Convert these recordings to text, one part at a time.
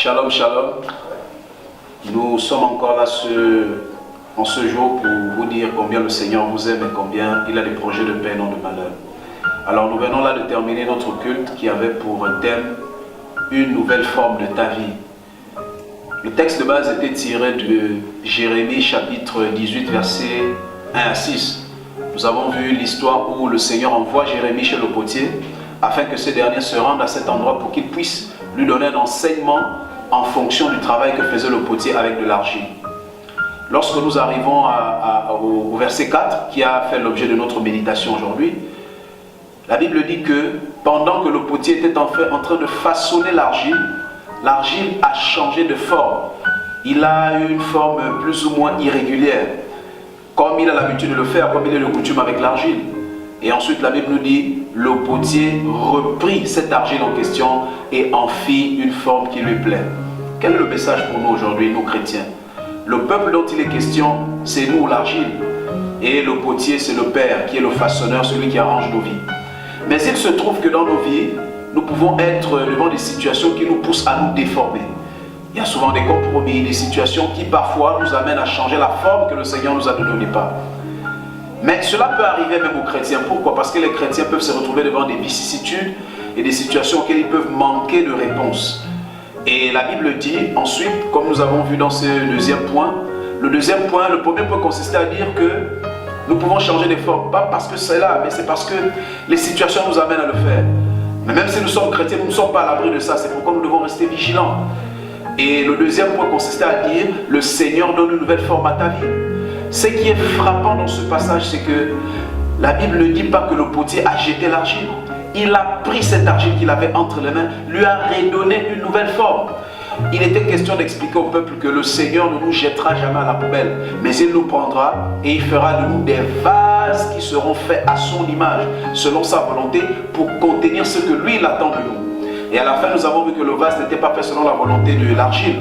Shalom, shalom. Nous sommes encore là en ce jour pour vous dire combien le Seigneur vous aime et combien il a des projets de paix et non de malheur. Alors nous venons là de terminer notre culte qui avait pour thème une nouvelle forme de ta vie. Le texte de base était tiré de Jérémie chapitre 18 versets 1 à 6. Nous avons vu l'histoire où le Seigneur envoie Jérémie chez le potier afin que ce dernier se rende à cet endroit pour qu'il puisse lui donner un enseignement en fonction du travail que faisait le potier avec de l'argile. Lorsque nous arrivons au verset 4 qui a fait l'objet de notre méditation aujourd'hui, la Bible dit que pendant que le potier était en train de façonner l'argile, l'argile a changé de forme. Il a eu une forme plus ou moins irrégulière, comme il a l'habitude de le faire, comme il est de coutume avec l'argile. Et ensuite la Bible nous dit, le potier reprit cette argile en question et en fit une forme qui lui plaît. Quel est le message pour nous aujourd'hui, nous chrétiens? Le peuple dont il est question, c'est nous, l'argile. Et le potier, c'est le Père, qui est le façonneur, celui qui arrange nos vies. Mais il se trouve que dans nos vies, nous pouvons être devant des situations qui nous poussent à nous déformer. Il y a souvent des compromis, des situations qui parfois nous amènent à changer la forme que le Seigneur nous a donné au départ. Mais cela peut arriver même aux chrétiens. Pourquoi? Parce que les chrétiens peuvent se retrouver devant des vicissitudes et des situations auxquelles ils peuvent manquer de réponse. Et la Bible dit ensuite, comme nous avons vu dans ce deuxième point, le premier point consistait à dire que nous pouvons changer de forme. Pas parce que c'est là, mais c'est parce que les situations nous amènent à le faire. Mais même si nous sommes chrétiens, nous ne sommes pas à l'abri de ça. C'est pourquoi nous devons rester vigilants. Et le deuxième point consistait à dire, le Seigneur donne une nouvelle forme à ta vie. Ce qui est frappant dans ce passage, c'est que la Bible ne dit pas que le potier a jeté l'argile. Il a pris cette argile qu'il avait entre les mains, lui a redonné une nouvelle forme. Il était question d'expliquer au peuple que le Seigneur ne nous jettera jamais à la poubelle, mais il nous prendra et il fera de nous des vases qui seront faits à son image, selon sa volonté, pour contenir ce que lui il attend de nous. Et à la fin, nous avons vu que le vase n'était pas fait selon la volonté de l'argile,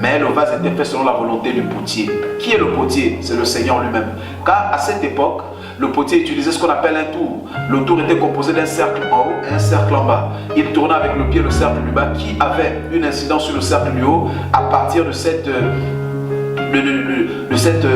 mais le vase était fait selon la volonté du potier. Qui est le potier? C'est le Seigneur lui-même. Car à cette époque, le potier utilisait ce qu'on appelle un tour. Le tour était composé d'un cercle en haut et un cercle en bas. Il tournait avec le pied le cercle du bas qui avait une incidence sur le cercle du haut à partir de cette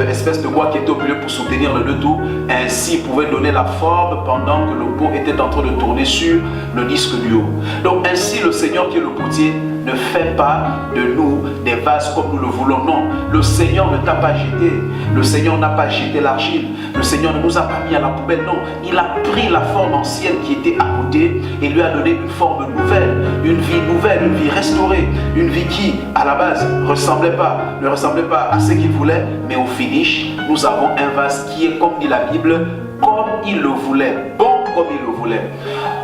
espèce de bois qui était au milieu pour soutenir les deux tours. Ainsi, il pouvait donner la forme pendant que le pot était en train de tourner sur le disque du haut. Donc ainsi, le Seigneur qui est le potier ne fait pas de nous des vases comme nous le voulons. Non, le Seigneur ne t'a pas jeté. Le Seigneur n'a pas jeté l'argile. Le Seigneur ne nous a pas mis à la poubelle. Non, il a pris la forme ancienne qui était à côté et lui a donné une forme nouvelle, une vie restaurée, une vie qui, à la base, ne ressemblait pas à ce qu'il voulait, mais au finish, nous avons un vase qui est, comme dit la Bible, comme il le voulait, bon comme il le voulait.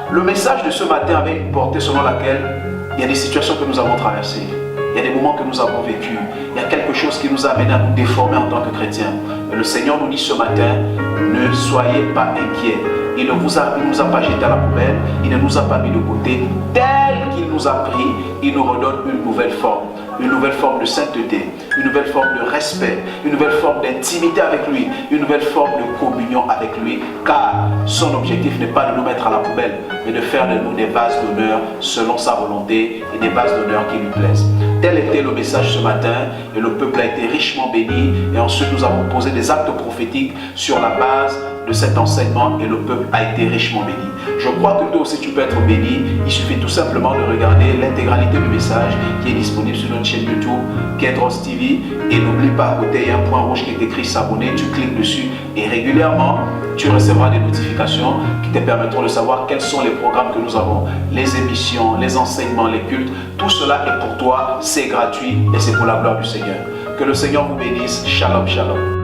Le message de ce matin avait une portée selon laquelle il y a des situations que nous avons traversées, il y a des moments que nous avons vécus, il y a quelque chose qui nous a amené à nous déformer en tant que chrétiens. Mais le Seigneur nous dit ce matin, ne soyez pas inquiets. Il ne nous a pas jeté à la poubelle, il ne nous a pas mis de côté. Tel qu'il nous a pris, il nous redonne une nouvelle forme de sainteté, une nouvelle forme de respect, une nouvelle forme d'intimité avec lui, une nouvelle forme de communion avec lui, car son objectif n'est pas de nous mettre à la poubelle, mais de faire de nous des vases d'honneur selon sa volonté et des vases d'honneur qui lui plaisent. Tel était le message ce matin et le peuple a été richement béni et ensuite nous avons posé des actes prophétiques sur la base de cet enseignement et le peuple a été richement béni. Je crois que toi aussi tu peux être béni. Il suffit tout simplement de regarder l'intégralité du message qui est disponible sur notre chaîne YouTube Kedros TV et n'oublie pas à côté il y a un point rouge qui est écrit s'abonner, tu cliques dessus et régulièrement tu recevras des notifications qui te permettront de savoir quels sont les programmes que nous avons, les émissions, les enseignements, les cultes. Tout cela est pour toi, c'est gratuit et c'est pour la gloire du Seigneur. Que le Seigneur vous bénisse. Shalom, shalom.